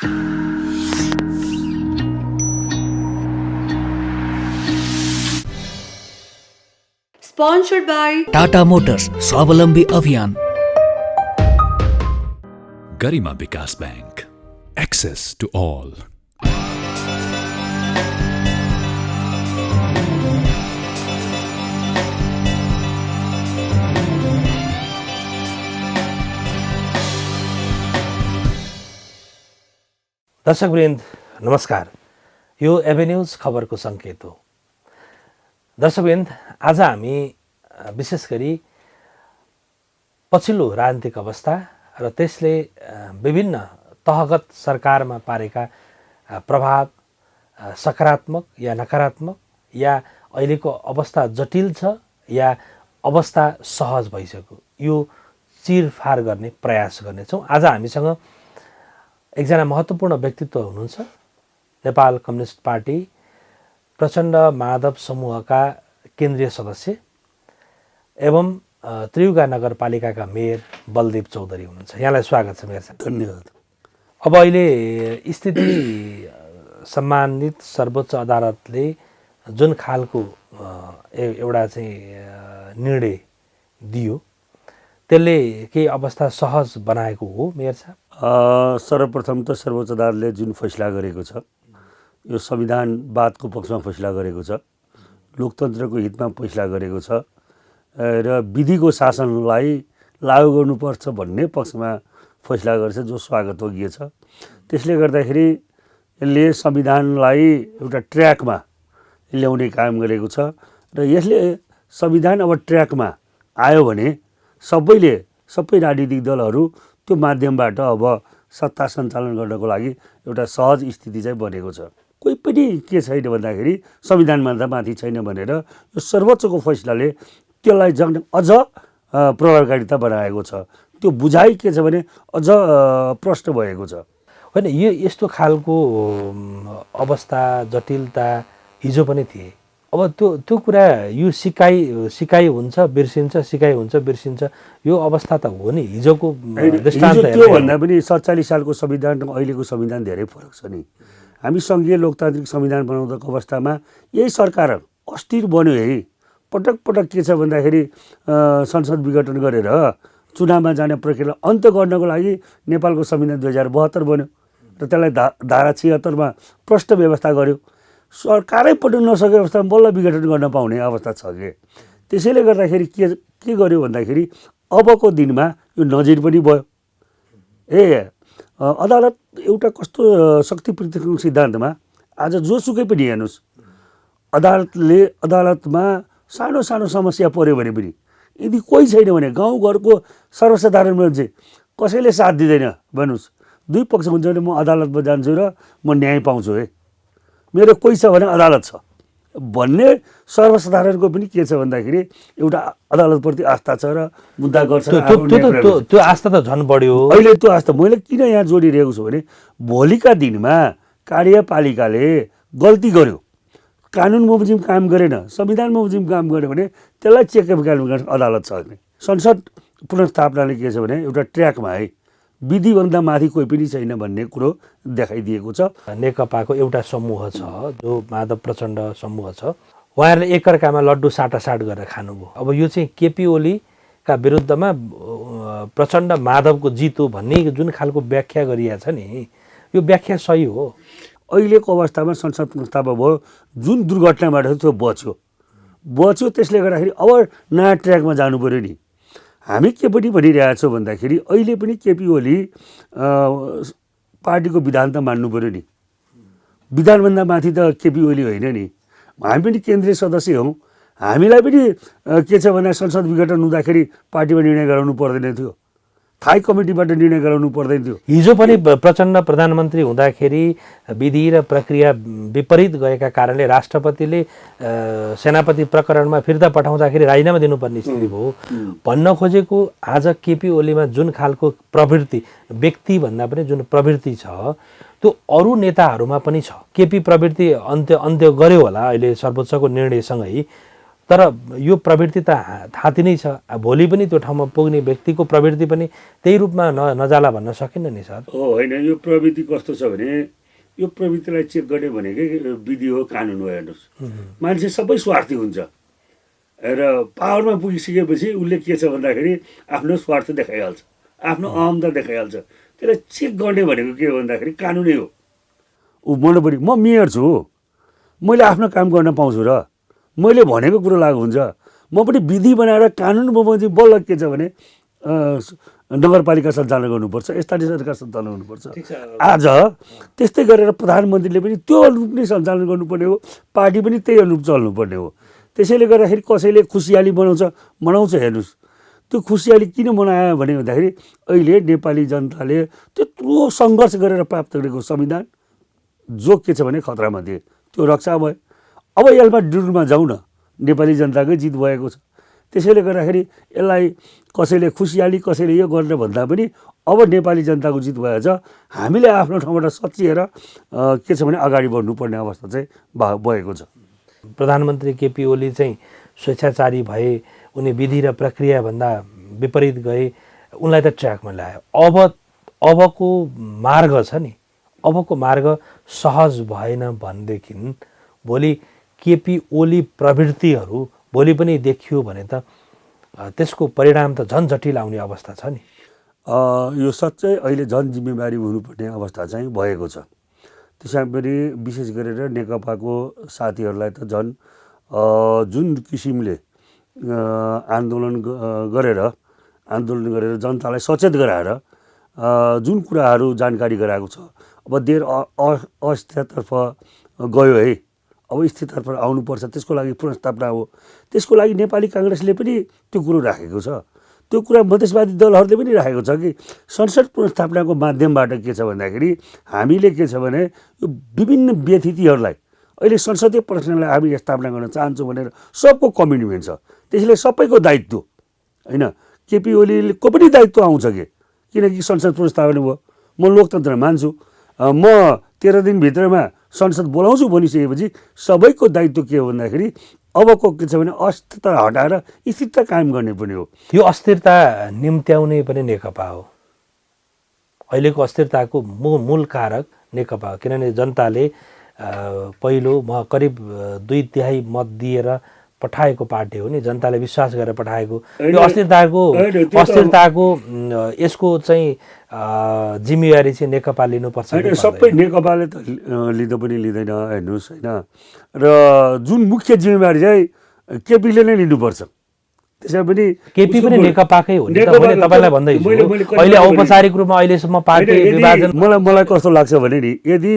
Sponsored by Tata Motors Swavalambi Abhiyan, Garima Vikas Bank. Access to all. दर्शकवृन्द नमस्कार। यो avenues खबरको सङ्केत हो। दर्शकवृन्द, आज हामी विशेष गरी पछिल्लो राजनीतिक अवस्था र त्यसले विभिन्न तहगत सरकारमा पारेका प्रभाव, सकारात्मक या नकारात्मक, या अहिलेको अवस्था जटिल छ या अवस्था सहज भइसक्यो, यो चिरफार गर्ने प्रयास गर्नेछौँ। आज हामीसँग एकजना महत्त्वपूर्ण व्यक्तित्व हुनुहुन्छ। नेपाल कम्युनिस्ट पार्टी प्रचण्ड माधव समूहका केन्द्रीय सदस्य एवं त्रियुगा नगरपालिकाका मेयर बलदेव चौधरी हुनुहुन्छ। यहाँलाई स्वागत छ मेयर साहब। धन्यवाद। अब अहिले स्थिति सम्मानित सर्वोच्च अदालतले जुन खालको एउटा चाहिँ निर्णय दियो त्यसले केही अवस्था सहज बनाएको हो मेयर साहब? सर्वप्रथम त सर्वोच्च अदालतले जुन फैसला गरेको छ यो संविधानवादको पक्षमा फैसला गरेको छ, लोकतन्त्रको हितमा फैसला गरेको छ र विधिको शासनलाई लागू गर्नुपर्छ भन्ने पक्षमा फैसला गरेछ, जो स्वागतयोग्य छ। त्यसले गर्दाखेरि यसले संविधानलाई एउटा ट्र्याकमा ल्याउने काम गरेको छ र यसले संविधान अब ट्र्याकमा आयो भने सबै राजनीतिक दलहरू त्यो माध्यमबाट अब सत्ता सञ्चालन गर्नको लागि एउटा सहज स्थिति चाहिँ बनेको छ। कोही पनि के छैन भन्दाखेरि संविधानभन्दा माथि छैन भनेर यो सर्वोच्चको फैसलाले त्यसलाई अझ प्रभावकारिता बनाएको छ। त्यो बुझाइ के छ भने अझ प्रष्ट भएको छ। होइन, यो यस्तो खालको अवस्था जटिलता हिजो पनि थिए। अब त्यो कुरा यो सिकाइ हुन्छ बिर्सिन्छ, सिकाइ हुन्छ बिर्सिन्छ, यो अवस्था त हो नि। हिजोको दृष्टान्त त्यो भन्दा पनि 47 सालको संविधान र अहिलेको संविधान धेरै फरक छ नि। हामी सङ्घीय लोकतान्त्रिक संविधान बनाउँदाको अवस्थामा यही सरकार अस्थिर बन्यो है। पटक के छ भन्दाखेरि संसद विघटन गरेर चुनावमा जाने प्रक्रियालाई अन्त्य गर्नको लागि नेपालको संविधान 2072 बन्यो र त्यसलाई धारा 76 मा प्रष्ट व्यवस्था गर्यो। सरकारै पटक नसकेको अवस्थामा बल्ल विघटन गर्न पाउने अवस्था छ कि। त्यसैले गर्दाखेरि के गर्यो भन्दाखेरि अबको दिनमा यो नजिर पनि भयो। अदालत एउटा कस्तो शक्ति पृथकको सिद्धान्तमा आज जोसुकै पनि हेर्नुहोस्, अदालतमा सानो समस्या पर्यो भने पनि यदि कोही छैन भने गाउँघरको सर्वसाधारण मान्छे कसैले साथ दिँदैन भन्नुहोस्, दुई पक्ष हुन्छ भने म अदालतमा जान्छु र म न्याय पाउँछु है, मेरो कोही छ भने अदालत छ भन्ने सर्वसाधारणको पनि के छ भन्दाखेरि एउटा अदालतप्रति आस्था छ र मुद्दा गर्छ। त्यो आस्था त झन् बढ्यो अहिले। त्यो आस्था मैले किन यहाँ जोडिरहेको छु भने भोलिका दिनमा कार्यपालिकाले गल्ती गर्यो, कानुन बमोजिम काम गरेन, संविधान बमोजिम काम गर्यो भने त्यसलाई चेक एन्ड ब्यालेन्स गर्ने अदालत छ। संसद पुनर्स्थापनाले के छ भने एउटा ट्र्याकमा है, विधिभन्दा माथि कोही पनि छैन भन्ने कुरो देखाइदिएको छ। नेकपाको एउटा समूह छ जो माधव प्रचण्ड समूह छ, उहाँहरूले एकअर्कामा लड्डु साटासाट गरेर खानुभयो। अब यो चाहिँ केपी ओलीका विरुद्धमा प्रचण्ड माधवको जित हो भन्ने जुन खालको व्याख्या गरिएको छ नि, यो व्याख्या सही हो? अहिलेको अवस्थामा संसद पुनर्स्थापना भयो, जुन दुर्घटनाबाट त्यो बच्यो। त्यसले गर्दाखेरि अब नयाँ ट्र्याकमा जानु पऱ्यो नि। हामी के पनि भनिरहेको छौँ भन्दाखेरि अहिले पनि केपी ओली पार्टीको विधान त मान्नु पऱ्यो नि। विधानभन्दा माथि त केपी ओली होइन नि। हामी पनि केन्द्रीय सदस्य हौँ, हामीलाई पनि के छ भने संसद विघटन हुँदाखेरि पार्टीमा निर्णय गराउनु पर्दैन थियो, थाई कमिटीबाट निर्णय गराउनु पर्दैन थियो। हिजो पनि प्रचण्ड प्रधानमन्त्री हुँदाखेरि विधि र प्रक्रिया विपरीत गएका कारणले राष्ट्रपतिले सेनापति प्रकरणमा फिर्ता पठाउँदाखेरि राजीनामा दिनुपर्ने स्थिति भयो। भन्न खोजेको आज केपी ओलीमा जुन खालको प्रवृत्ति, व्यक्तिभन्दा पनि जुन प्रवृत्ति छ त्यो अरू नेताहरूमा पनि छ। केपी प्रवृत्ति अन्त्य गर्यो होला अहिले सर्वोच्चको निर्णयसँगै, तर यो प्रवृत्ति त थाती नै छ। भोलि पनि त्यो ठाउँमा पुग्ने व्यक्तिको प्रवृत्ति पनि त्यही रूपमा नजाला भन्न सकिन्न नि सर। हो होइन, यो प्रवृत्ति कस्तो छ भने यो प्रवृत्तिलाई चेक गर्ने भनेकै विधि हो, कानुन हो। हेर्नुहोस्, मान्छे सबै स्वार्थी हुन्छ र पावरमा पुगिसकेपछि उसले के छ भन्दाखेरि आफ्नो स्वार्थ देखाइहाल्छ, आफ्नो अहमता देखाइहाल्छ। त्यसलाई चेक गर्ने भनेको के हो भन्दाखेरि कानुनै हो। ऊ मनोपरि म मेयर छु, मैले आफ्नो काम गर्न पाउँछु र मैले भनेको कुरो लागु हुन्छ। म पनि विधि बनाएर कानुन बमोजिम बल्ल के छ भने नगरपालिका सञ्चालन गर्नुपर्छ, स्थानीय सरकार सञ्चालन गर्नुपर्छ। आज त्यस्तै गरेर प्रधानमन्त्रीले पनि त्यो अनुरूप नै सञ्चालन गर्नुपर्ने हो, पार्टी पनि त्यही अनुरूप चल्नुपर्ने हो। त्यसैले गर्दाखेरि कसैले खुसियाली मनाउँछ। हेर्नुहोस्, त्यो खुसियाली किन मनायो भने भन्दाखेरि अहिले नेपाली जनताले त्यत्रो सङ्घर्ष गरेर प्राप्त गरेको संविधान जो के छ भने खतरामा थिए, त्यो रक्षा भयो। अब यसमा डिरुमा जाउँ न, नेपाली जनताकै जित भएको छ। त्यसैले गर्दाखेरि यसलाई कसैले खुसियाली कसैले यो गर्ने भन्दा पनि अब नेपाली जनताको जित भएको छ। हामीले आफ्नो ठाउँबाट सचिएर के छ भने अगाडि बढ्नुपर्ने अवस्था चाहिँ भएको छ। प्रधानमन्त्री केपी ओली चाहिँ स्वेच्छाचारी भए, उनी विधि र प्रक्रियाभन्दा विपरीत गए, उनलाई त ट्र्याकमा ल्यायो। अबको मार्ग छ नि, अबको मार्ग सहज भएन भनेदेखि भोलि केपी ओली प्रवृत्तिहरू भोलि पनि देखियो भने त त्यसको परिणाम त झन् जटिल आउने अवस्था छ नि। यो साँच्चै अहिले झन् जिम्मेवारी हुनुपर्ने अवस्था चाहिँ भएको छ। त्यसमा पनि विशेष गरेर नेकपाको साथीहरूलाई त झन् जुन किसिमले आन्दोलन गरेर जनतालाई सचेत गराएर जुन कुराहरू जानकारी गराएको छ, अब देश अस्थिरतर्फ गयो है, अब स्थिरतर्फ आउनुपर्छ, त्यसको लागि पुनर्स्थापना हो। त्यसको लागि नेपाली काङ्ग्रेसले पनि त्यो कुरो राखेको छ। त्यो कुरा मधेसवादी दलहरूले पनि राखेको छ कि संसद पुनर्स्थापनाको माध्यमबाट के छ भन्दाखेरि हामीले के छ भने यो विभिन्न व्यतिथिहरूलाई अहिले संसदीय प्रश्नलाई हामी स्थापना गर्न चाहन्छौँ भनेर सबको कमिटमेन्ट छ। त्यसैले सबैको दायित्व होइन, केपी ओलीको पनि दायित्व आउँछ किनकि संसद पुनर्स्थापना भयो। म लोकतन्त्र मान्छु, म 13 दिनभित्रमा संसद बोलाउँछु भनिसकेपछि सबैको दायित्व के हो भन्दाखेरि अबको के छ भने अस्थिरता हटाएर स्थिरता कायम गर्ने पनि हो। यो अस्थिरता निम्त्याउने पनि नेकपा हो। अहिलेको अस्थिरताको मूल कारक नेकपा हो, किनभने जनताले पहिलो करिब 2/3 मत दिएर पठाएको पार्टी हो नि, जनताले विश्वास गरेर पठाएको। यो अस्थिरताको यसको चाहिँ जिम्मेवारी चाहिँ नेकपा लिनुपर्छ। सबै नेकपाले त लिँदा पनि लिँदैन। हेर्नुहोस् होइन, र जुन मुख्य जिम्मेवारी चाहिँ केपीले नै लिनुपर्छ। त्यसमा पनि केपी पनि नेकपाकै हो नि त। मैले तपाईँलाई भन्दैछु अहिले औपचारिक रूपमा अहिलेसम्म पार्टी विभाजन मलाई कस्तो लाग्छ भने नि, यदि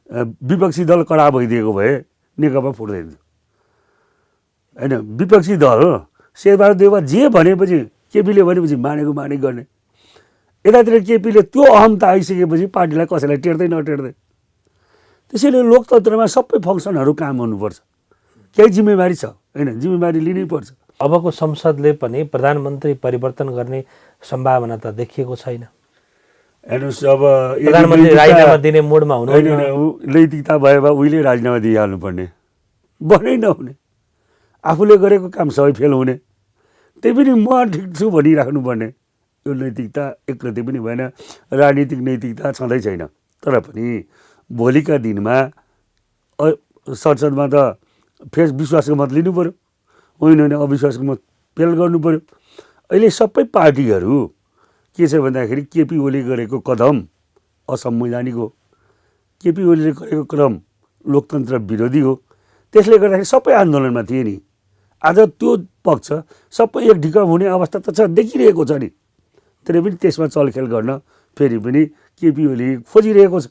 विपक्षी दल कडा भइदिएको भए नेकपा फुट्दैन होइन। विपक्षी दल शेरबहादुर देउवा जे भनेपछि केपीले भनेपछि मानेको गर्ने। यतातिर केपीले त्यो अहमता आइसकेपछि पार्टीलाई कसैलाई टेर्दै नटेर्दै। त्यसैले लोकतन्त्रमा सबै फङ्सनहरू काम गर्नुपर्छ। केही जिम्मेवारी छ होइन, जिम्मेवारी लिनै पर्छ। अबको संसदले पनि प्रधानमन्त्री परिवर्तन गर्ने सम्भावना त देखिएको छैन। हेर्नुहोस्, अब प्रधानमन्त्री राजीनामा दिने मोडमा हुनु होइन, नैतिकता भए भए उहिले राजीनामा दिइहाल्नुपर्ने, बनै नहुने, आफूले गरेको काम सबै फेल हुने, त्यही पनि म ठिक छु भनिराख्नुपर्ने। यो नैतिकता एकलति पनि भएन, राजनीतिक नैतिकता छँदै छैन। तर पनि भोलिका दिनमा संसदमा त विश्वासको मत लिनु पऱ्यो, होइन अविश्वासको मत फेल गर्नु पऱ्यो। अहिले सबै पार्टीहरू के छ भन्दाखेरि केपी ओली गरेको कदम असंवैधानिक हो, केपी ओलीले गरेको कदम लोकतन्त्र विरोधी हो। त्यसले गर्दाखेरि सबै आन्दोलनमा थिए नि। आज त्यो पक्ष सबै एक ढिकम हुने अवस्था त छ, देखिरहेको छ नि। तर पनि त्यसमा चलखेल गर्न फेरि पनि केपी ओली खोजिरहेको छ।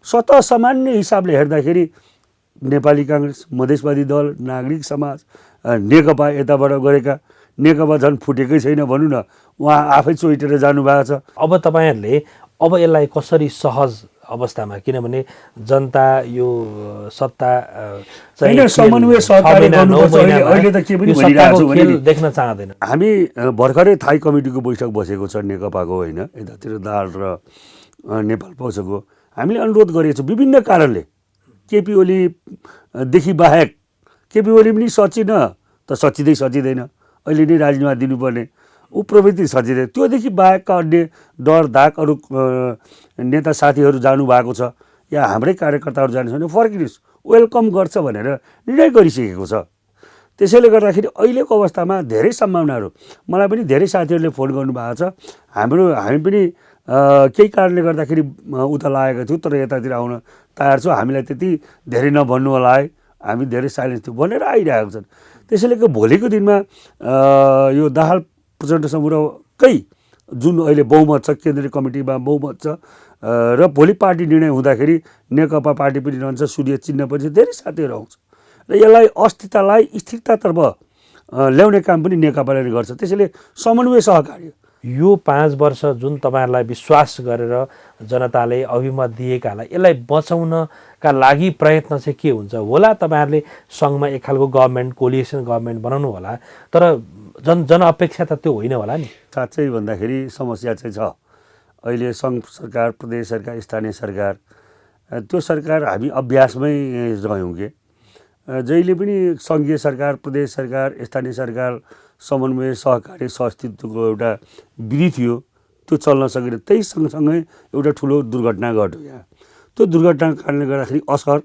स्वतः सामान्य हिसाबले हेर्दाखेरि नेपाली काङ्ग्रेस, मधेसवादी दल, नागरिक समाज, नेकपा यताबाट गरेका, नेकपा झन् फुटेकै छैन भनौँ न, उहाँ आफै चोइटेर जानुभएको छ। अब तपाईँहरूले अब यसलाई कसरी सहज अवस्थामा, किनभने जनता यो सत्ता समन्वय सहकारी गर्नुपर्छ। अहिले त के पनि भनिरहेको छु भने देख्न चाहँदैन। हामी भर्खरै थाई कमिटीको बैठक बसेको छ नेकपाको होइन, यतातिर दाहाल र नेपाल पक्षको। हामीले अनुरोध गरेको छौँ विभिन्न कारणले केपी ओलीदेखि बाहेक, केपी ओली पनि सचिन त सचिँदैन अहिले नै राजीनामा दिनुपर्ने ऊ प्रवृत्ति सचिँदैन। त्योदेखि बाहेकका अन्य डर धाक अरू नेता साथीहरू जानुभएको छ या हाम्रै कार्यकर्ताहरू जानु छ भने फर्किनुहोस् वेलकम गर्छ भनेर निर्णय गरिसकेको छ। त्यसैले गर्दाखेरि अहिलेको अवस्थामा धेरै सम्भावनाहरू मलाई पनि धेरै साथीहरूले फोन गर्नुभएको छ। हामी पनि केही कारणले गर्दाखेरि उता लागेको थियौँ तर यतातिर आउन तयार छौँ, हामीलाई त्यति धेरै नभन्नु होला है, हामी धेरै साइलेन्स थियौँ भनेर आइरहेको छन्। त्यसैले भोलिको दिनमा यो दाहाल प्रचण्ड समूहकै जुन अहिले बहुमत छ, केन्द्रीय कमिटीमा बहुमत छ र भोलि पार्टी निर्णय हुँदाखेरि नेकपा पार्टी पनि रहन्छ, सूर्य चिन्ह पनि धेरै साथीहरू आउँछ र यसलाई अस्थिरतालाई स्थिरतातर्फ ल्याउने काम पनि नेकपाले गर्छ। त्यसैले समन्वय सहकार्य यो 5 वर्ष जुन तपाईँहरूलाई विश्वास गरेर जनताले अभिमत दिएकालाई यसलाई बचाउनका लागि प्रयत्न चाहिँ के हुन्छ होला? तपाईँहरूले सङ्घमा एक खालको गभर्मेन्ट कोलिएसन गभर्मेन्ट बनाउनु होला, तर जनअपेक्षा त त्यो होइन होला नि। साँच्चै भन्दाखेरि समस्या चाहिँ छ। अहिले सङ्घ सरकार, प्रदेश सरकार, स्थानीय सरकार, त्यो सरकार हामी अभ्यासमै रह्यौँ कि जहिले पनि सङ्घीय सरकार, प्रदेश सरकार, स्थानीय सरकार समन्वय सहकारी सहअस्तित्वको एउटा विधि थियो, त्यो चल्न सकेन। त्यही सँगसँगै एउटा ठुलो दुर्घटना घट्यो यहाँ। त्यो दुर्घटनाको कारणले गर्दाखेरि असर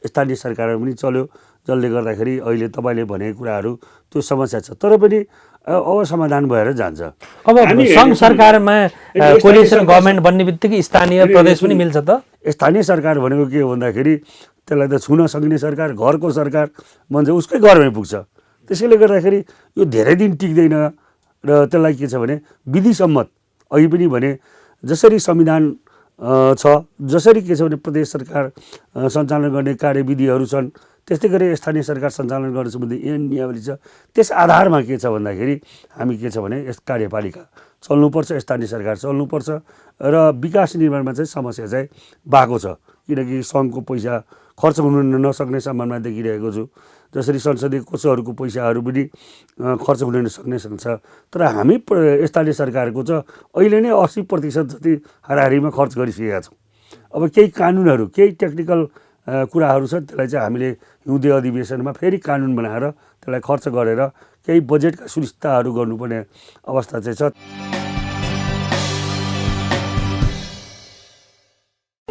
स्थानीय सरकारमा पनि चल्यो, जसले गर्दाखेरि अहिले तपाईँले भनेको कुराहरू त्यो समस्या छ तर पनि अब समाधान भएर जान्छ। अब सङ्घ सरकारमा कोलिएसन गभर्मेन्ट बन्ने बित्तिकै स्थानीय प्रदेश पनि मिल्छ त? स्थानीय सरकार भनेको के हो भन्दाखेरि त्यसलाई त छुन सक्ने सरकार, घरको सरकार भन्छ, उसकै घरमै पुग्छ। त्यसैले गर्दाखेरि यो धेरै दिन टिक्दैन र त्यसलाई के छ भने विधिसम्मत अघि पनि भने जसरी संविधान छ, जसरी के छ भने प्रदेश सरकार सञ्चालन गर्ने कार्यविधिहरू छन्, त्यस्तै गरी स्थानीय सरकार सञ्चालन गर्न सम्बन्धी नियमावली छ। त्यस आधारमा के छ भन्दाखेरि हामी के छ भने यस कार्यपालिका चल्नुपर्छ, स्थानीय सरकार चल्नुपर्छ र विकास निर्माणमा चाहिँ समस्या चाहिँ भएको छ। किनकि सङ्घको पैसा खर्च हुन नसक्ने सम्भावना देखिरहेको छु। जसरी संसदीय कोषहरूको पैसाहरू पनि खर्च हुन नसक्ने सक्छ, तर हामी स्थानीय सरकारको चाहिँ अहिले नै 80% जति हाराहारीमा खर्च गरिसकेका छौँ। अब केही कानुनहरू, केही टेक्निकल कुराहरू छन्, त्यसलाई चाहिँ हामीले हिउँदे अधिवेशनमा फेरि कानुन बनाएर त्यसलाई खर्च गरेर केही बजेटका सुनिश्चितताहरू गर्नुपर्ने अवस्था चाहिँ छ।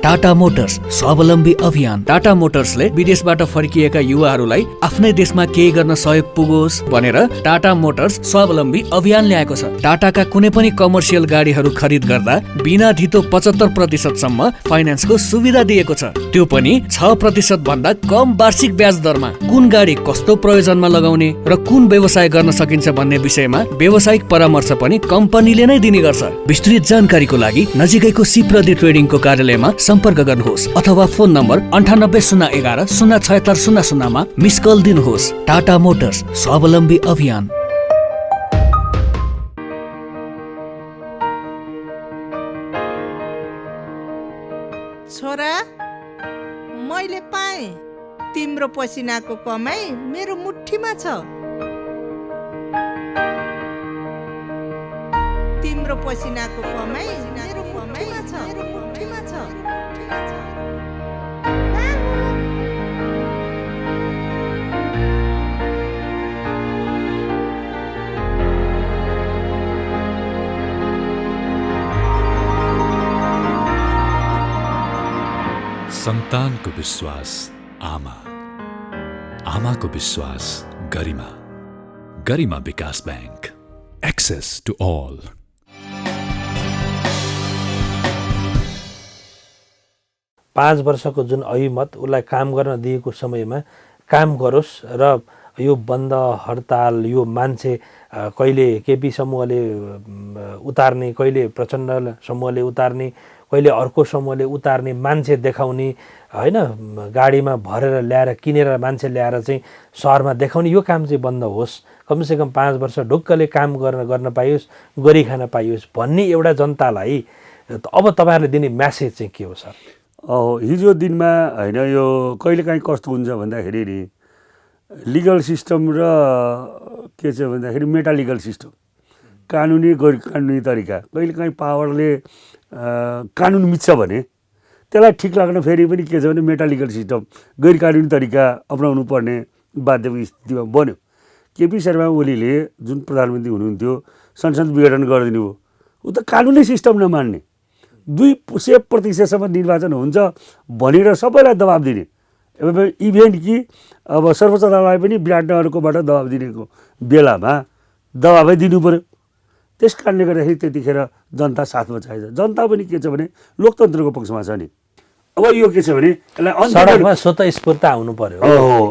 टाटा मोटर्स स्वावलम्बी अभियान। टाटा मोटर्सले विदेशबाट फर्किएका युवाहरूलाई आफ्नै देशमा केही गर्न सहयोग पुगोस् भनेर टाटा मोटर्स स्वावलम्बी अभियान ल्याएको छ। टाटाका कुनै पनि कमर्सियल गाडीहरू खरिद गर्दा बिना धितो 75% सम्म फाइनेन्सको सुविधा दिएको छ, त्यो पनि 6% भन्दा कम वार्षिक ब्याज दरमा। कुन गाडी कस्तो प्रयोजनमा लगाउने र कुन व्यवसाय गर्न सकिन्छ भन्ने विषयमा व्यावसायिक परामर्श पनि कम्पनीले नै दिने गर्छ। विस्तृत जानकारीको लागि नजिकैको सिप्रदी ट्रेडिङको कार्यालयमा सम्पर्क गर्नुहोस् अथवा फोन नम्बर 9801 07600 मा मिस कल दिनुहोस्। टाटा मोटर्स स्वावलम्बी अभियान। छोरा, मैले पाएँ तिम्रो पसिनाको कमाई मेरो मुठीमा छ। तिम्रो पसिनाको कमाई मेरो मुठीमा छ, मेरो मुठीमा छ। सन्तानको विश्वास आमा, आमाको विश्वास गरिमा, गरिमा विकास बैंक, एक्सेस टु ऑल। पाँच वर्षको जुन अभिमत उसलाई काम गर्न दिएको समयमा काम गरोस् र यो बन्द हडताल, यो मान्छे कहिले केपी समूहले उतार्ने, कहिले प्रचण्ड समूहले उतार्ने, कहिले अर्को समूहले उतार्ने, मान्छे देखाउने होइन, गाडीमा भरेर ल्याएर किनेर मान्छे ल्याएर चाहिँ सहरमा देखाउने, यो काम चाहिँ बन्द होस्। कमसेकम 5 वर्ष ढुक्कले काम गर्न पाइयोस्, गरी खान पाइयोस् भन्ने एउटा जनतालाई अब तपाईँहरूले दिने म्यासेज चाहिँ के हो सर? हिजो दिनमा होइन, यो कहिलेकाहीँ कस्तो हुन्छ भन्दाखेरि नि लिगल सिस्टम र के छ भन्दाखेरि मेटालिगल सिस्टम, कानुनी गैर कानुनी तरिका, कहिलेकाहीँ पावरले कानुन मिच्छ भने त्यसलाई ठिक लाग्न फेरि पनि के छ भने मेटालिगल सिस्टम, गैर कानुनी तरिका अपनाउनु पर्ने बाध्यको स्थितिमा बन्यो। केपी शर्मा ओलीले जुन प्रधानमन्त्री हुनुहुन्थ्यो संसद विघटन गरिदिनु भयो ऊ त कानुनी सिस्टम नमान्ने 200% निर्वाचन हुन्छ भनेर सबैलाई दबाब दिने इभेन्ट कि अब सर्वोच्च अदालतलाई पनि विराटनगरकोबाट दबाब दिनेको बेलामा दबाबै दिनु पर्यो। त्यस कारणले गर्दाखेरि त्यतिखेर जनता साथमा चाहिन्छ। जनता पनि के छ भने लोकतन्त्रको पक्षमा छ नि। अब यो के छ भने यसलाई सडकमा स्वतस्फूर्त आउनु पर्यो।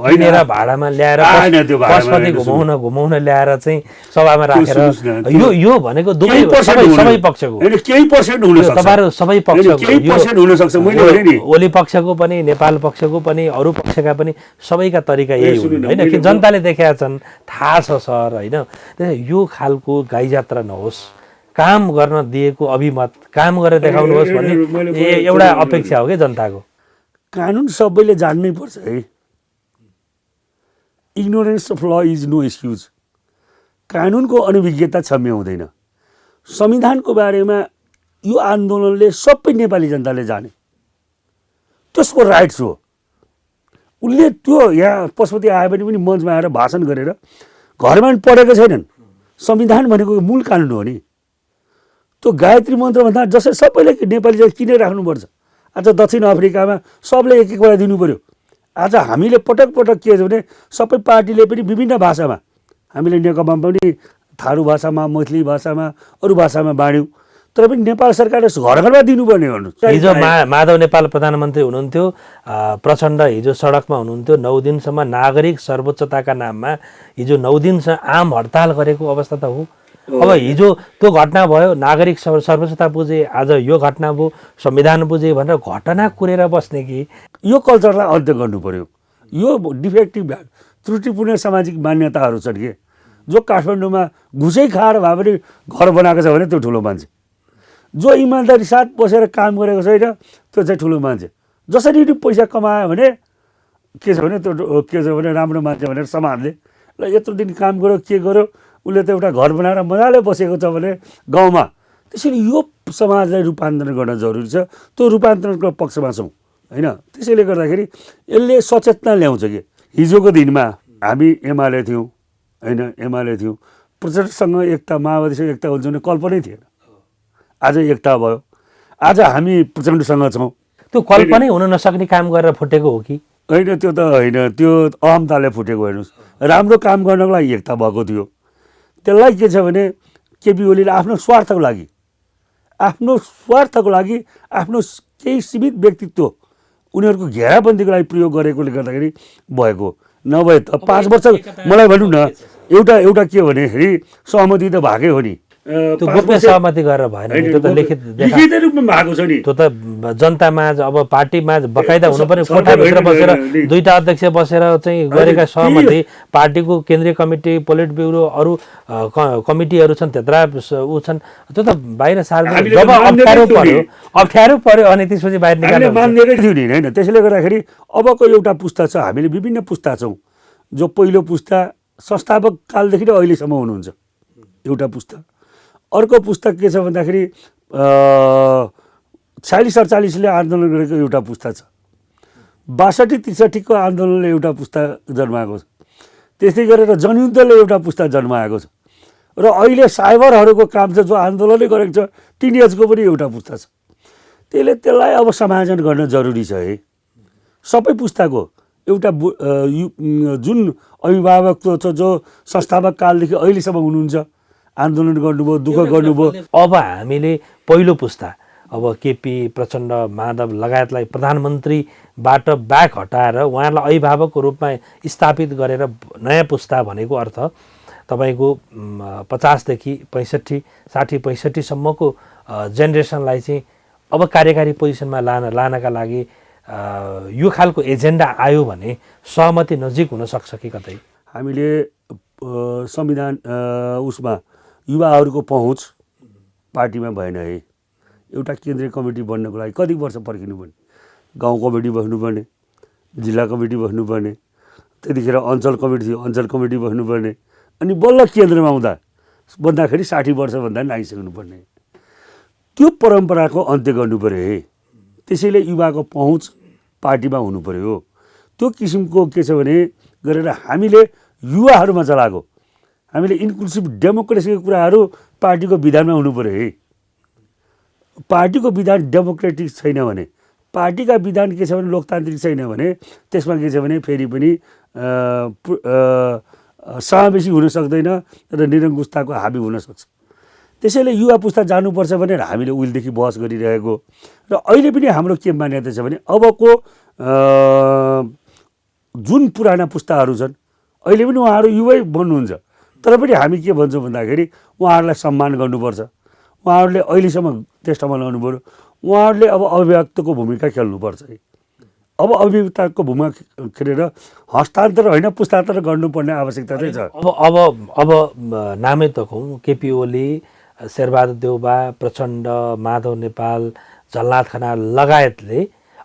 किनेर भाडामा ल्याएर पशुपति घुमाउन ल्याएर चाहिँ सभामा राखेर यो भनेको सबै पक्षको हैन, केही पर्सेन्ट हुन सक्छ, तपाईहरु सबै पक्षको केही पर्सेन्ट हुन सक्छ। मैले भने नि ओली पक्षको पनि नेपाल पक्षको पनि अरु पक्षका पनि सबैका तरिका यही हुन् हैन कि जनताले देखेका छन्, थाहा छ सर हैन। त्यसैले यो खालको गाई जात्रा नहोस्, काम गर्न दिएको अभिमत काम गरेर देखाउनुहोस् भन्ने एउटा अपेक्षा हो कि जनताको। कानुन सबैले जान्नै पर्छ है। इग्नोरेन्स अफ ल इज नो एक्सक्युज। कानुनको अनभिज्ञता क्षम्य हुँदैन। संविधानको बारेमा यो आन्दोलनले सबै नेपाली जनताले जाने, त्यसको राइट्स हो। उसले त्यो यहाँ पशुपति आए पनि मञ्चमा आएर भाषण गरेर घरमा पढेको छैनन्। संविधान भनेको मूल कानुन हो नि। त्यो गायत्री मन्त्रभन्दा जसरी सबैले नेपाली जाति किनेर राख्नुपर्छ। आज दक्षिण अफ्रिकामा सबले एक एकवटा दिनु पर्यो। आज हामीले पटक पटक के छ भने सबै पार्टीले पनि विभिन्न भाषामा, हामीले नेकपा पनि थारू भाषामा, मैथिली भाषामा, अरू भाषामा बाँड्यौँ, तर पनि नेपाल सरकारले घर घरमा दिनुपर्ने भन्नु। हिजो माधव नेपाल प्रधानमन्त्री हुनुहुन्थ्यो, प्रचण्ड हिजो सडकमा हुनुहुन्थ्यो। 9 दिनसम्म नागरिक सर्वोच्चताका नाममा हिजो 9 दिनसम्म आम हडताल गरेको अवस्था त हो। अब हिजो त्यो घटना भयो, नागरिक सर्वोच्चता बुझे, आज यो घटना भयो, संविधान बुझे भनेर घटना कुरेर बस्ने कि यो कल्चरलाई अन्त्य गर्नु पर्यो। यो डिफेक्टिभ त्रुटिपूर्ण सामाजिक मान्यताहरू छन् कि जो काठमाडौँमा घुसै खाएर भए पनि घर बनाएको छ भने त्यो ठुलो मान्छे, जो इमान्दारी साथ बसेर काम गरेको छैन त्यो चाहिँ ठुलो मान्छे। जसरी पैसा कमायो भने के छ भने त्यो के छ भने राम्रो मान्छे भनेर समाजले ल यत्रो दिन काम गर्यो के गर्यो, उसले त एउटा घर बनाएर मजाले बसेको छ भने गाउँमा। त्यसैले यो समाजलाई रूपान्तरण गर्न जरुरी छ। त्यो रूपान्तरणको पक्षमा छौँ होइन। त्यसैले गर्दाखेरि यसले सचेतना ल्याउँछ कि हिजोको दिनमा हामी एमाले थियौँ होइन, एमाले थियौँ, प्रचण्डसँग एकता, माओवादीसँग एकता हुन्छ भने कल्पनै थिएन। आज एकता भयो, आज हामी प्रचण्डसँग छौँ। त्यो कल्पनै हुन नसक्ने काम गरेर फुटेको हो कि होइन? त्यो त होइन, त्यो अहमताले फुटेको हेर्नुहोस्। राम्रो काम गर्नको लागि एकता भएको थियो। त्यसलाई के छ भने केपी ओलीले आफ्नो स्वार्थको लागि आफ्नो केही सीमित व्यक्तित्व उनीहरूको घेराबन्दीको लागि प्रयोग गरेकोले गर्दाखेरि भएको। नभए त 5 वर्ष मलाई भनौँ न, एउटा के भनेखेरि सहमति त भएकै हो नि। त्यो गोप्य सहमति गरेर भएन, त्यो त लिखित रूपमा भएको छ नि। त्यो त जनतामाझ अब पार्टीमा बकाइदा हुनुपर्ने कोठाभित्र बसेर दुईटा अध्यक्ष बसेर चाहिँ गरेका सहमति, पार्टीको केन्द्रीय कमिटी, पोलिट ब्युरो, अरू कमिटीहरू छन्, त्यत्रा ऊ छन्, त्यो त बाहिर सार्वजनिक जब अप्ठ्यारो पर्यो अनि त्यसपछि बाहिर निकाल्नु मान्नेरै थियो नि होइन। त्यसैले गर्दाखेरि अबको एउटा पुस्ता छ, हामीले विभिन्न पुस्ता छौँ। जो पहिलो पुस्ता संस्थापक कालदेखि नै अहिलेसम्म हुनुहुन्छ एउटा पुस्ता। अर्को पुस्तक के छ भन्दाखेरि 46-48ले आन्दोलन गरेको एउटा पुस्ता छ। 62-63 को आन्दोलनले एउटा पुस्ता जन्माएको छ। त्यस्तै गरेर जनयुद्धले एउटा पुस्ता जन्माएको छ। र अहिले साइबरहरूको काम छ, जो आन्दोलनले गरेको छ, टिनेजको पनि एउटा पुस्ता छ। त्यसलाई अब समायोजन गर्न जरुरी छ है। सबै पुस्ताको एउटा जुन अभिभावकत्व छ, जो संस्थापक कालदेखि अहिलेसम्म हुनुहुन्छ, आन्दोलन गर्नुभयो, दुःख गर्नुभयो। अब हामीले पहिलो पुस्ता, अब केपी, प्रचण्ड, माधव लगायतलाई प्रधानमन्त्रीबाट ब्याक हटाएर उहाँलाई अभिभावकको रूपमा स्थापित गरेर नयाँ पुस्ता भनेको अर्थ तपाईँको 50 देखि 65, 60-65 सम्मको जेनेरेसनलाई चाहिँ अब कार्यकारी पोजिसनमा लानका लागि यो खालको एजेन्डा आयो भने सहमति नजिक हुन सक्छ कि कतै? हामीले संविधान उसमा युवाहरूको पहुँच पार्टीमा भएन है। एउटा केन्द्रीय कमिटी बन्नको लागि कति वर्ष पर्खिनु पर्ने? गाउँ कमिटी बस्नुपर्ने, जिल्ला कमिटी बस्नुपर्ने, त्यतिखेर अञ्चल कमिटी थियो, अञ्चल कमिटी बस्नुपर्ने, अनि बल्ल केन्द्रमा बन्दाखेरि 60 वर्षभन्दा पनि आइसक्नुपर्ने। त्यो परम्पराको अन्त्य गर्नु पर्यो है। त्यसैले युवाको पहुँच पार्टीमा हुनु पर्यो। त्यो किसिमको के छ भने गरेर हामीले युवाहरूमा चलाएको हामीले इन्क्लुसिभ डेमोक्रेसीको कुराहरू पार्टीको विधानमा हुनु पर्यो है। पार्टीको विधान डेमोक्रेटिक छैन भने, पार्टीका विधान के छ भने लोकतान्त्रिक छैन भने त्यसमा के छ भने फेरि पनि समावेशी हुन सक्दैन र निरङ्कुशताको हाबी हुन सक्छ। त्यसैले युवा पुस्ता जानुपर्छ भनेर हामीले उहिलेदेखि बहस गरिरहेको र अहिले पनि हाम्रो के मान्यता छ भने अबको जुन पुराना पुस्ताहरू छन् अहिले पनि उहाँहरू युवै बन्नुहुन्छ, तर पनि हामी के भन्छौँ भन्दाखेरि उहाँहरूलाई सम्मान गर्नुपर्छ। उहाँहरूले अहिलेसम्म त्यस ठाउँमा लाउनु पऱ्यो। उहाँहरूले अब अभिव्यक्तको भूमिका खेल्नुपर्छ है। अब अभिव्यक्तको भूमिका खेलेर हस्तान्तरण होइन पुस्तान्तरण गर्नुपर्ने आवश्यकता चाहिँ छ। अब नामै तकौँ केपी ओली, शेरबहादुर देउबा, प्रचण्ड, माधव नेपाल, झलनाथ खनाल लगायतले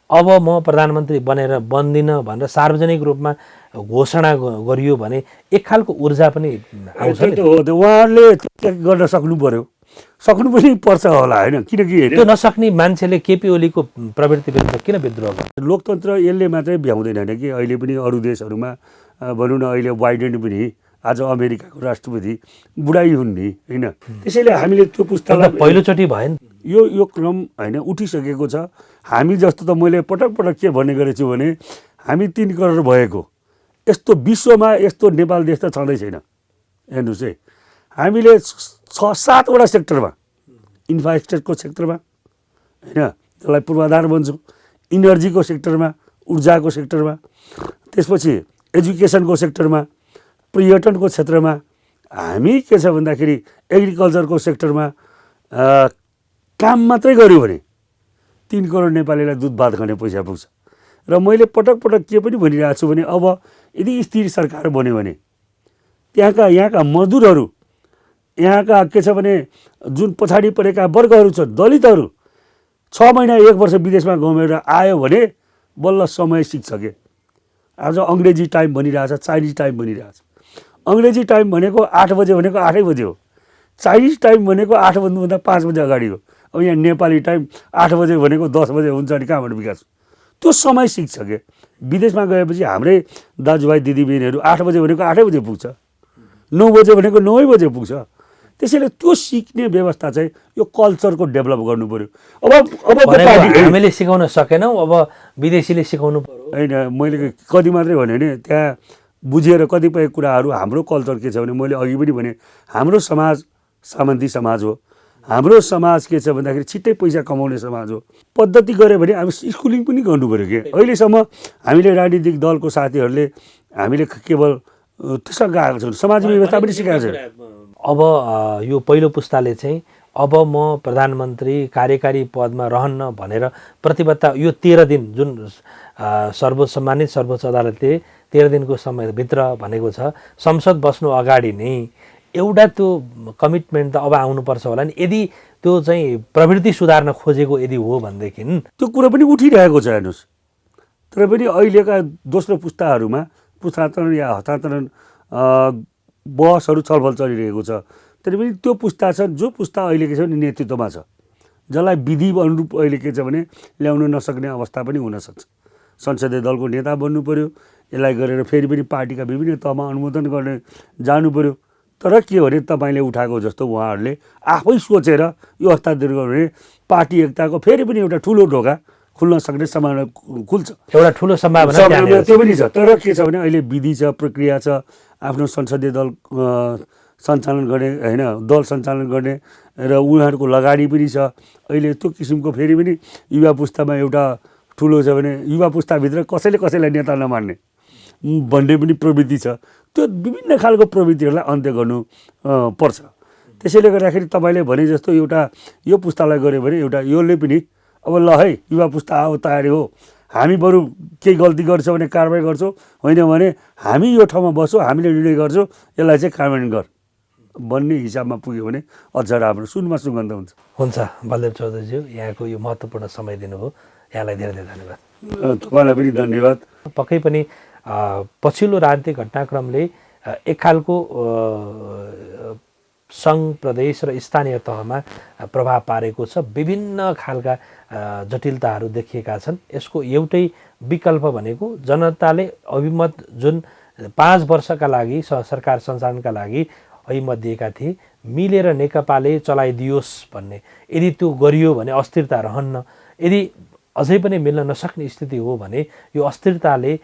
अब म प्रधानमन्त्री बन्दिनँ भनेर सार्वजनिक रूपमा घोषणा गरियो भने एक खालको ऊर्जा पनि आउँछ नि। उहाँहरूले गर्न सक्नु पर्यो, सक्नु पनि पर्छ होला होइन, किनकि त्यो नसक्ने मान्छेले केपी ओलीको प्रवृत्ति विरुद्ध किन विद्रोह गर्छ? लोकतन्त्र यसले मात्रै भ्याउँदैन होइन कि अहिले पनि अरू देशहरूमा भनौँ न अहिले बाइडेन पनि आज अमेरिकाको राष्ट्रपति बुढाइ हुन् नि होइन। त्यसैले हामीले त्यो पुस्तालाई पहिलोचोटि भयो नि यो क्रम होइन उठिसकेको छ। हामी जस्तो त मैले पटक पटक के भन्ने गरेको छु भने हामी 3 करोड भएको यस्तो विश्वमा यस्तो नेपाल देश त छँदै छैन। हेर्नुहोस् है, हामीले 6-7वटा सेक्टरमा, इन्फ्रास्ट्रक्चरको सेक्टरमा होइन त्यसलाई पूर्वाधार भन्छौँ, इनर्जीको सेक्टरमा, ऊर्जाको सेक्टरमा, त्यसपछि एजुकेसनको सेक्टरमा, पर्यटनको क्षेत्रमा, हामी के छ भन्दाखेरि एग्रिकल्चरको सेक्टरमा काम मात्रै गऱ्यो भने 3 करोड नेपालीलाई दुध भात खाने पैसा पुग्छ। र मैले पटक पटक के पनि भनिरहेको छु भने अब यदि स्थिर सरकार बन्यो भने यहाँका मजदुरहरू, यहाँका के छ भने जुन पछाडि परेका वर्गहरू छन्, दलितहरू 6 महिना 1 वर्ष विदेशमा घुमेर आयो भने बल्ल समय सिक्छ के। आज अङ्ग्रेजी टाइम भनिरहेछ, चाइनिज टाइम भनिरहेछ। अङ्ग्रेजी टाइम भनेको 8 बजे भनेको 8 बजे हो, चाइनिज टाइम भनेको 8 बज्नुभन्दा 5 बजे अगाडि हो। अब यहाँ नेपाली टाइम 8 बजे भनेको 10 बजे हुन्छ अनि कहाँबाट विकास? त्यो समय सिक्छ के। विदेशमा गएपछि हाम्रै दाजुभाइ दिदीबहिनीहरू 8 बजे भनेको 8 बजे पुग्छ, 9 बजे भनेको 9 बजे पुग्छ। त्यसैले त्यो सिक्ने व्यवस्था चाहिँ यो कल्चरको डेभलप गर्नु पर्यो। हामीले सिकाउन सकेनौँ, अब विदेशीले सिकाउनु पर्यो होइन। मैले कति मात्रै भने नि त्यहाँ बुझेर कतिपय कुराहरू हाम्रो कल्चर के छ भने मैले अघि पनि भने हाम्रो समाज सामन्ती समाज हो। हाम्रो समाज के छ भन्दाखेरि छिट्टै पैसा कमाउने समाज हो। पद्धति गऱ्यो भने हामी स्कुलिङ पनि गर्नु पऱ्यो कि। अहिलेसम्म हामीले राजनीतिक दलको साथीहरूले हामीले केवल त्यसमा गएको छौँ, समाज व्यवस्था पनि सिकाएको छ। अब यो पहिलो पुस्ताले चाहिँ अब म प्रधानमन्त्री कार्यकारी पदमा रहन्न भनेर प्रतिबद्धता यो 13 दिन जुन सम्मानित सर्वोच्च अदालतले 13 दिनको समयभित्र भनेको छ, संसद बस्नु अगाडि नै एउटा त्यो कमिटमेन्ट त अब आउनुपर्छ होला नि। यदि त्यो चाहिँ प्रवृत्ति सुधार्न खोजेको यदि हो भनेदेखि त्यो कुरो पनि उठिरहेको छ हेर्नुहोस्। तर पनि अहिलेका दोस्रो पुस्ताहरूमा पुस्तान्तरण या हस्तान्तरण बहसहरू छलफल चलिरहेको छ। तर पनि त्यो पुस्ता छ जो पुस्ता अहिले के छ भने नेतृत्वमा छ, जसलाई विधि अनुरूप अहिले के छ भने ल्याउन नसक्ने अवस्था पनि हुनसक्छ। संसदीय दलको नेता बन्नु पर्यो, यसलाई गरेर फेरि पनि पार्टीका विभिन्न तहमा अनुमोदन गर्ने जानु पर्यो। तर के भने तपाईँले उठाएको जस्तो उहाँहरूले आफै सोचेर यो हस्तान्तरण गर्यो भने पार्टी एकताको फेरि पनि एउटा ठुलो ढोका खुल्न सक्ने सम्भावना खुल्छ, एउटा ठुलो सम्भावना त्यो पनि छ। तर के छ भने अहिले विधि छ, प्रक्रिया छ, आफ्नो संसदीय दल सञ्चालन गर्ने होइन, दल सञ्चालन गर्ने र उनीहरूको लगानी पनि छ। अहिले त्यो किसिमको फेरि पनि युवा पुस्तामा एउटा ठुलो छ भने युवा पुस्ताभित्र कसैले कसैलाई नेता नमान्ने भन्ने पनि प्रवृत्ति छ। त्यो विभिन्न खालको प्रवृत्तिहरूलाई अन्त्य गर्नु पर्छ। त्यसैले गर्दाखेरि तपाईँले भने जस्तो एउटा यो पुस्तालाई गऱ्यो भने एउटा यसले पनि अब ल है युवा पुस्ता आओ तयारी हो, हामी बरु केही गल्ती गर्छौँ भने कारवाही गर्छौँ, होइन भने हामी यो ठाउँमा बस्छौँ, हामीले निर्णय गर्छौँ, यसलाई चाहिँ कार्यान्वयन गर भन्ने हिसाबमा पुग्यो भने अझ राम्रो सुनमा सुगन्ध हुन्छ। हुन्छ बलदेव चौधरीज्यू, यहाँको यो महत्त्वपूर्ण समय दिनुभयो, यहाँलाई धेरै धेरै धन्यवाद। तपाईँलाई पनि धन्यवाद। पक्कै पनि पछिल्लो राजनीतिक घटनाक्रमले एक खालको सङ्घ, प्रदेश र स्थानीय तहमा प्रभाव पारेको छ। विभिन्न खालका जटिलताहरू देखिएका छन्। यसको एउटै विकल्प भनेको जनताले अभिमत जुन 5 वर्षका लागि सरकार सञ्चालनका लागि ऐमध्येका थिए। मिलेर नेकपाले चलाइदियोस् भन्ने, यदि त्यो गरियो भने अस्थिरता रहन्न, यदि अझै पनि मिल्न नसक्ने स्थिति हो भने यो अस्थिरताले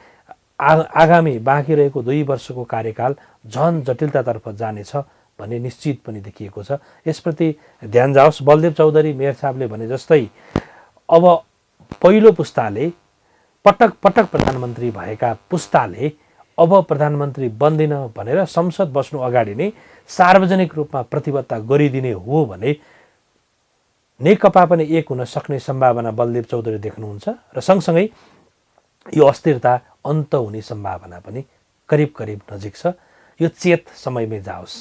आगामी बाँकी रहेको 2 वर्षको कार्यकाल झन जटिलतातर्फ जानेछ भन्ने निश्चित पनि देखिएको छ। यसप्रति ध्यान जाओस्। बलदेव चौधरी मेयर साहबले भने जस्तै अब पहिलो पुस्ताले पटक पटक प्रधानमन्त्री भएका पुस्ताले अब प्रधानमन्त्री बन्दिन भनेर संसद बस्नु अगाडि नै सार्वजनिक रूपमा प्रतिबद्धता गरिदिने हो भने नेकपा पनि एक हुन सक्ने सम्भावना बलदेव चौधरी देख्नुहुन्छ र सँगसँगै यो अस्थिरता अन्त हुने सम्भावना पनि करिब करिब नजिक छ। यो चेत समयमै जाओस्।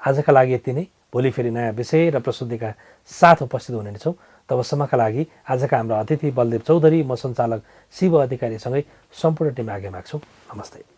आजका लागि यति नै। भोलि फेरि नयाँ विषय र प्रस्तुतिका साथ उपस्थित हुने छौँ। तबसम्मका लागि आजका हाम्रा अतिथि बलदेव चौधरी, म सञ्चालक शिव अधिकारीसँगै सम्पूर्ण टिम आगे माग्छौँ। नमस्ते।